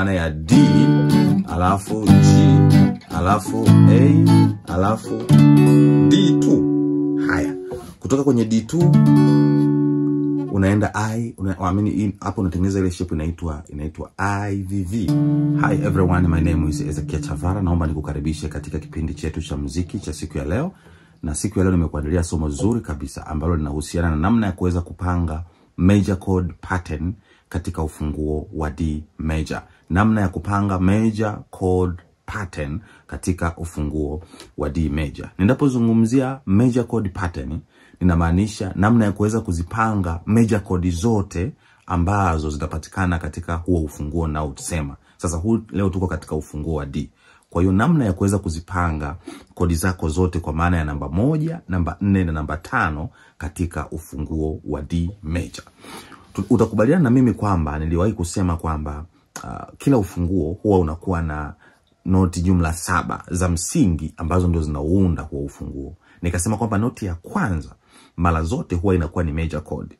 maana ya D, alafu G, alafu A, alafu D2. Haya, kutoka kwenye D2 unaenda I, hapo unatengeneza ile shape inaitwa IVV. Hi everyone, my name is Ezekiel Chavara. Naomba nikukaribishe katika kipindi chetu cha muziki cha siku ya leo. Na siku ya leo nimekuandalia somo zuri kabisa ambalo linahusiana na namna ya kuweza kupanga major chord pattern katika ufunguo wa D major. Namna ya kupanga major chord pattern katika ufunguo wa D major. Ninapozungumzia major chord pattern, ninamaanisha namna ya kuweza kuzipanga major chord zote ambazo zitapatikana katika huo ufunguo na utusema. Sasa leo tuko katika ufunguo wa D. Kwa hiyo namna ya kuweza kuzipanga kodi zako zote kwa maana ya namba 1, namba 4 na namba 5 katika ufunguo wa D major. Utakubaliana na mimi kwamba niliwahi kusema kwamba kila ufunguo huwa unakuwa na noti jumla 7 za msingi ambazo ndio zinaunda huo ufunguo. Nikasema kwamba noti ya kwanza mara zote huwa inakuwa ni major chord.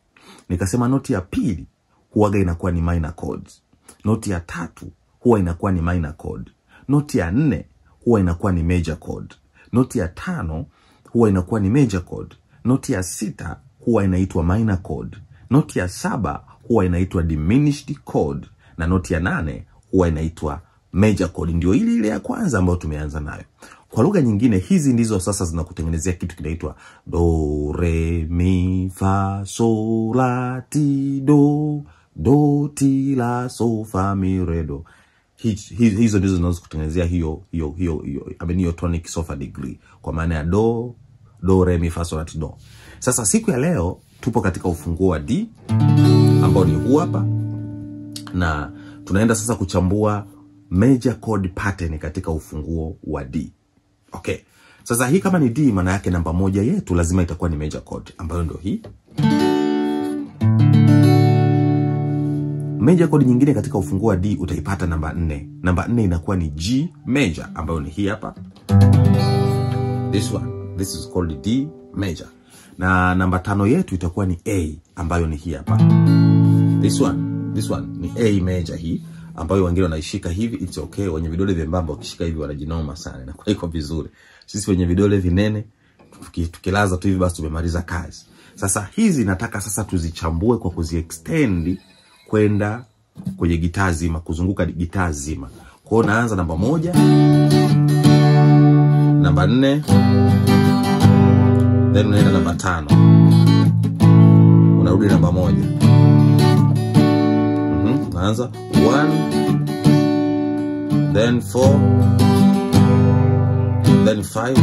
Nikasema noti ya pili huwa inakuwa ni minor chord. Noti ya tatu huwa inakuwa ni minor chord. Noti ya 4 huwa inakuwa ni major chord. Noti ya 5 huwa inakuwa ni major chord. Noti ya 6 huwa inaitwa minor chord. Noti ya 7 huwa inaitwa diminished chord. Na noti ya 8 huwa inaitwa major chord. Ndio ile ya kwanza ambayo tumeanza nayo. Kwa lugha nyingine, hizi ndizo sasa zinakutengenezea kitu kinaitwa do, re, mi, fa, sol, la, ti, do, do, ti, la, so, fa, mi, re, do. Hizo ndizo zinazokutengenezea hiyo tonic sofa degree kwa maana ya do, re, mi, fa, sol, la, ti, do. Sasa siku ya leo tupo katika ufunguo wa D ambao ni huu hapa, na tunaenda sasa kuchambua major chord pattern katika ufunguo wa D. Okay. Sasa hii kama ni D, maana yake namba 1 yetu lazima itakuwa ni major chord ambayo ndio hii. Major chord nyingine katika ufunguo wa D utaipata namba 4. Namba 4 inakuwa ni G major ambayo ni hii hapa. This one. This is called D major. Na namba 5 yetu itakuwa ni A ambayo ni hii hapa. This one ni A major hii ambayo wengine wanaishika hivi, it's okay. Wenye vidole vyembamba ukishika hivi wanajinoma sana na kwa iko vizuri. Sisi wenye vidole vinene tukilaza tu hivi basi tumemaliza kazi. Sasa hizi nataka sasa tuzichambue kwa kuziextend kwenda kwenye gitaa zima, kuzunguka gitaa zima. Kwa hiyo naanza namba 1, namba 4, then unaenda namba 5. Unarudi namba 1. Naanza 1, then 4, then 5,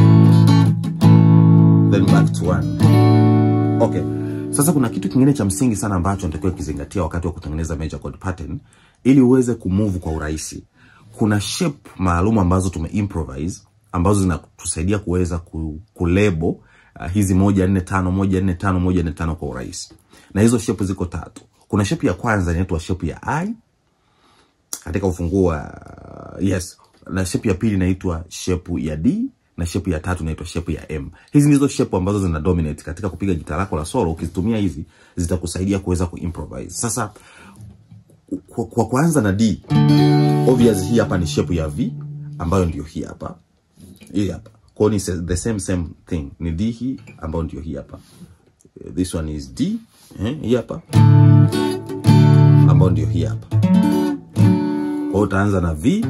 then back to 1. Okay. Sasa kuna kitu kingine cha msingi sana ambacho natakiwa kizingatia wakati wa kutengeneza major chord pattern ili uweze kumove kwa urahisi. Kuna shape maalum ambazo tumeimprovise ambazo zinatusaidia kuweza kulabel hizi 1 4 5 1 4 5 1 4 5 kwa urahisi. Na hizo shape ziko 3. Kuna shape ya kwanza inaitwa shape ya I katika ufunguo wa yes, na shape ya pili inaitwa shape ya D, na shape ya tatu inaitwa shape ya M. Hizi ndizo shape ambazo zina dominate katika kupiga gitaa lako la solo. Ukizitumia hizi zitakusaidia kuweza kuimprovise. Sasa kwa kuanza na D, obvious hii hapa ni shape ya V ambayo ndio hii hapa. Hii hapa. Kwa ni the same thing. Ni D hii ambayo ndio hii hapa. This one is D, hii hapa. Ambayo ndio hii hapa. Kwa utaanza na V.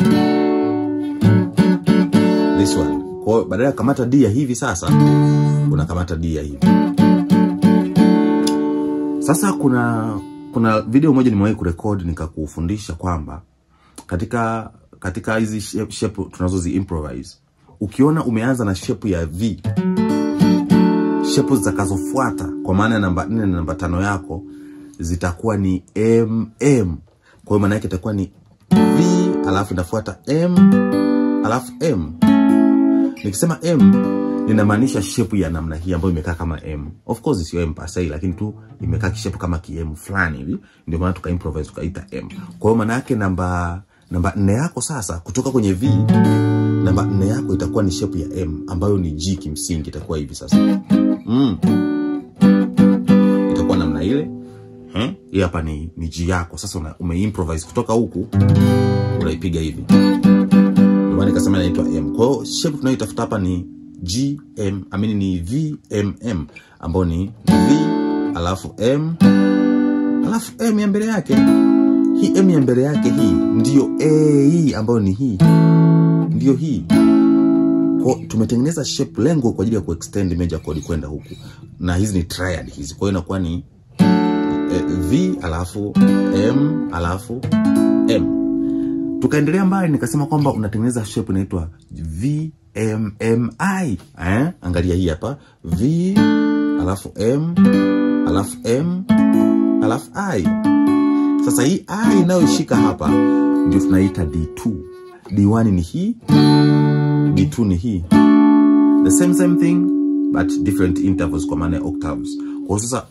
This one. Kwa badala ya kamata D ya hivi sasa, unakamata D ya hivi. Sasa kuna video moja nimewahi kurekodi nikakufundisha kwamba katika hizi shape tunazozi improvise, ukiona umeanza na shape ya V, shape zitakazofuata kwa maana namba 4 na namba 5 yako zitakuwa ni MM. Kwa hiyo maana yake itakuwa ni V alafu inafuata M alafu M. Nikisema M ninamaanisha shape ya namna hii ambayo imekaa kama M. Of course sio M pasai, lakini tu imekaa kishape kama ki-M fulani hivi. Ndio maana tukaimprovise tukaita M. Kwa hiyo maana yake namba 4 yako sasa kutoka kwenye V, namba 4 yako itakuwa ni shape ya M ambayo ni G kimsingi, itakuwa hivi sasa. Itakuwa namna ile. Hii hapa ni G yako. Sasa umeimprovise kutoka huku unaipiga hivi. Ndio maana nikasema inaitwa M. Kwa hiyo shape tunayotafuta hapa ni ni VMM, ambayo ni V alafu M alafu M ya mbele yake. Hii M ya mbele yake hii ndio A, ambayo ni hii. Ndio hii. Kwa tumetengeneza shape lengo kwa ajili ya kuextend major chord kwenda huku. Na hizi ni triad hizi. Kwa hiyo inakuwa ni V alafu M alafu M. Tukaendelea mbali, nikasema kwamba unatengeneza shape inaitwa VMMI. Angalia hii hapa. V alafu M alafu M alafu I. Sasa hii I inayoshika hapa ndio tunaita D2. D1 ni hii, D2 ni hii. The same thing but different intervals, kwa maana octaves. Kwa sasa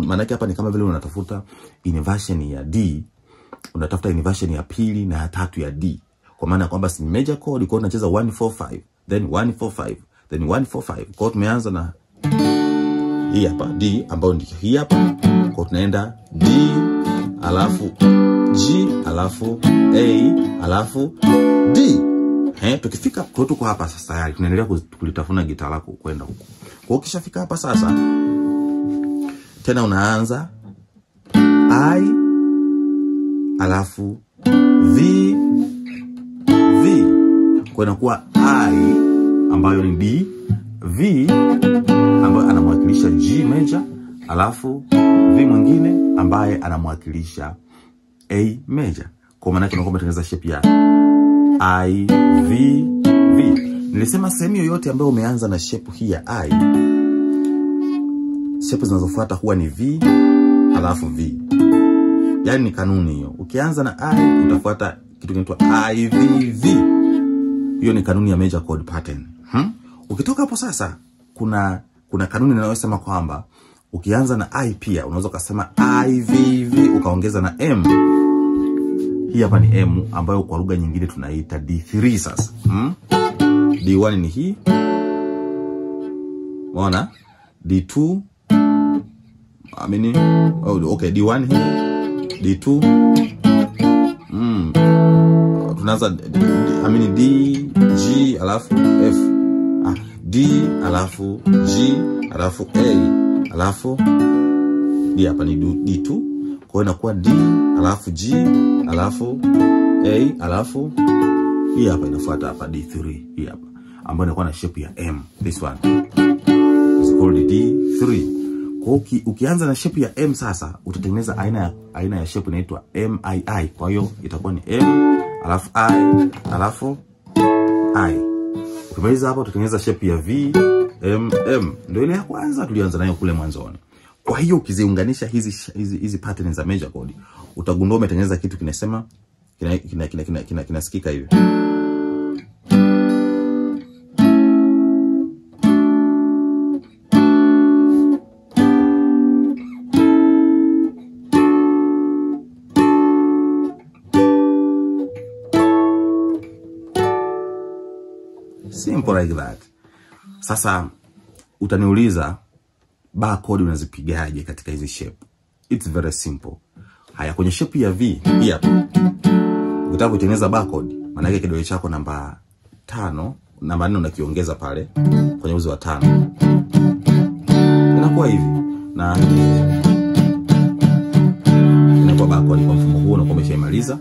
maana yake hapa ni kama vile unatafuta inversion ya D, unatafuta inversion ya pili na ya tatu ya D. Kwa maana kwamba si major chord, kwa unacheza 145, then 145, then 145. Kwa tumeanza na hii hapa D, ambayo ndio hii hapa. Kwa tunaenda D alafu G alafu A alafu D. Tukifika kwa tuko hapa sasa, tunaendelea kulitafuna gitaa lako kwenda huko. Kwa ukishafika hapa sasa, tena unaanza I alafu V V. Kwa inakuwa I ambayo ni D, V ambayo anamwakilisha G major, alafu V mwingine ambaye anamwakilisha A major. Kwa maana yake unakuwa umetengeneza shape ya I V V. Nilisema sehemu yoyote ambayo umeanza na shape hii ya I, shape zinazofuata huwa ni V alafu V. Yaani ni kanuni hiyo. Ukianza na I utafuata kitu kinaitwa I V V. Hiyo ni kanuni ya major chord pattern. Ukitoka hapo sasa, kuna kanuni inayosema kwamba ukianza na I pia unaweza kusema I V V ukaongeza na M. Hii hapa ni M, ambayo kwa lugha nyingine tunaita D3 sasa. D1 ni hii. Unaona? D2 okay, D1 hii, D2. Tunaanza D, G alafu F. D alafu G alafu A alafu D hapa ni D2. Kwa hiyo inakuwa D alafu G alafu A alafu hii hapa inafuata hapa D3 hii hapa, ambayo inakuwa na shape ya M. This one is called D3. Kwa ukianza na shape ya M sasa, utatengeneza aina ya shape inaitwa MII. Kwa hiyo itakuwa ni M alafu I alafu I. Ukimaliza hapo utatengeneza shape ya V M M. Ndio ile ya kwanza tulianza nayo kule mwanzoni. Kwa hiyo ukiziunganisha hizi patterns za major chord, utagundua umetengeneza kitu kinasema kinasikika hivi. Simple like that. Sasa utaniuliza bar chord unazipigaje katika hizi shape? It's very simple. Haya, kwenye shape ya V hii hapa, ukitaka kutengeneza bar chord, maana yake kidole chako namba 5, namba 4 unakiongeza pale kwenye uzi wa 5. Inakuwa hivi. Na inakuwa bar chord kwa mfumo huo, na umeshaimaliza.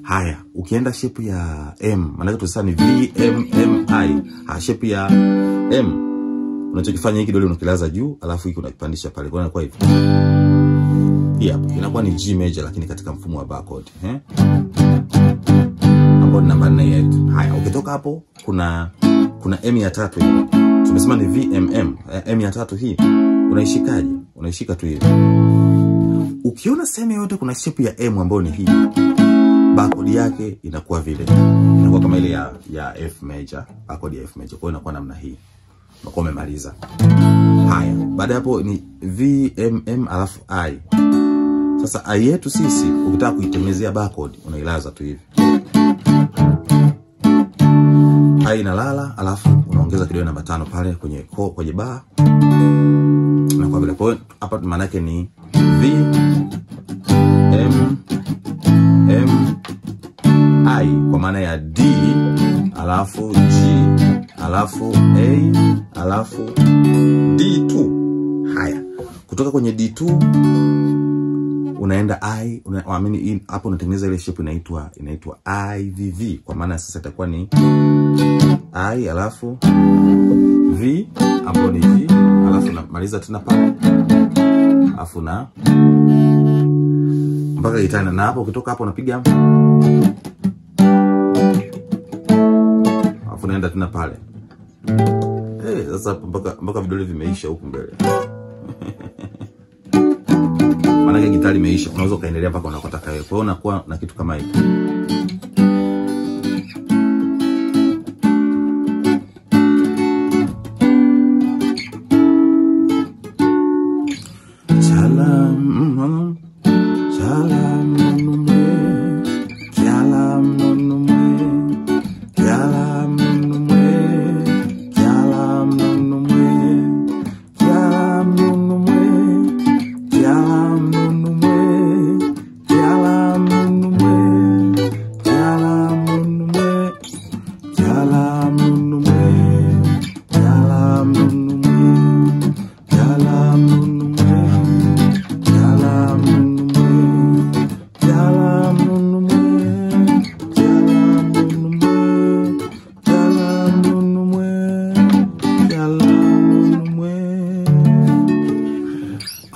Haya, ukienda shape ya M, maana yake tunasema ni V M M I. Shape ya M, unachokifanya hiki kidole unakilaza juu, alafu hiki unakipandisha pale. Kwa inakuwa hivi. Hii hapa inakuwa ni G major, lakini katika mfumo wa bar chord, ambao ni namba 4 yetu. Haya, ukitoka hapo kuna M ya 3 hii. Tumesema ni VMM. M ya 3 hii unaishikaje? Unaishika tu hivi. Ukiona sehemu yote kuna shape ya M ambayo ni hii, bar chord yake inakuwa vile. Inakuwa kama ile ya F major, bar chord ya F major. Kwa hiyo inakuwa namna hii. Unakuwa umemaliza. Haya, baada hapo ni V M M alafu I. Sasa I yetu sisi ukitaka kuitengenezea bar chord unailaza tu hivi. I inalala, alafu unaongeza kidole namba 5 pale kwenye bar. Na kwa vile point hapa maana yake ni V M M I kwa maana ya D, alafu G, alafu A, alafu D2. Haya, kutoka kwenye D2 unaenda I, hapo unatengeneza ile shape inaitwa IVV, kwa maana sasa itakuwa ni I alafu V, hapo ni G, alafu namaliza tena pale, alafu na mpaka itana, na hapo kutoka hapo unapiga, alafu naenda tena pale. Sasa mpaka vidole vimeisha huku mbele. Maana gitari imeisha, unaweza kaendelea mpaka unakotaka wewe. Kwa hiyo unakuwa na kitu kama hiki.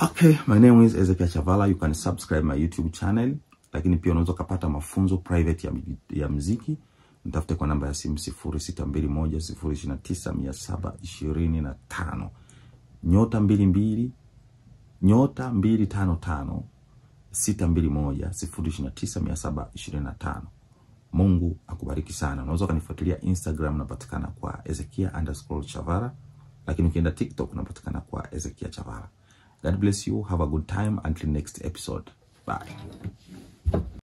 Okay, my name is Ezekiel Chavala. You can subscribe my YouTube channel. Lakini pia unaweza kupata mafunzo private ya muziki. Nitafute kwa namba ya simu 0621029725 *22 *255 621029725. Mungu akubariki sana. Unaweza kunifuatilia Instagram, napatikana kwa Ezekiel_Chavala. Lakini ukienda TikTok napatikana kwa Ezekiel Chavala. God bless you. Have a good time until next episode. Bye.